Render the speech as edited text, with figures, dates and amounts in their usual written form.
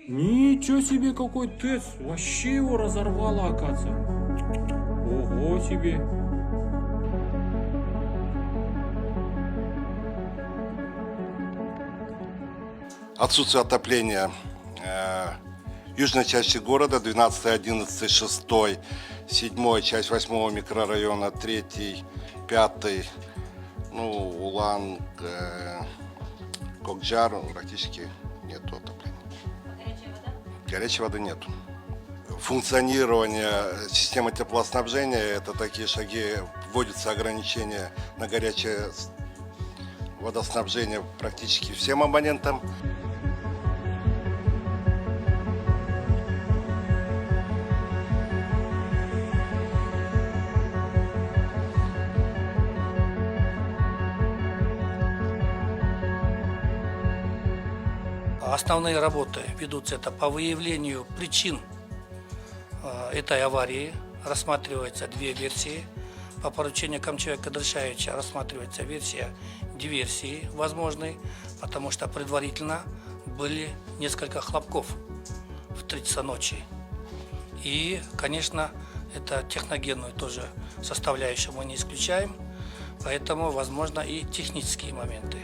Ничего себе, какой ТЭЦ! Вообще его разорвало, оказывается. Ого себе! Отсутствие отопления. Южной части города, 12, 11, 6, 7, часть 8 микрорайона, 3, 5, Улан, Кокджар, практически нет отопления. Горячей воды нету. Функционирование системы теплоснабжения – это такие шаги, вводятся ограничения на горячее водоснабжение практически всем абонентам. Основные работы ведутся это по выявлению причин этой аварии. Рассматриваются две версии. По поручению Камчева Кадрашевича рассматривается версия диверсии возможной, потому что предварительно были несколько хлопков в 3 часа ночи. И, конечно, это техногенную тоже составляющую мы не исключаем, поэтому возможно и технические моменты.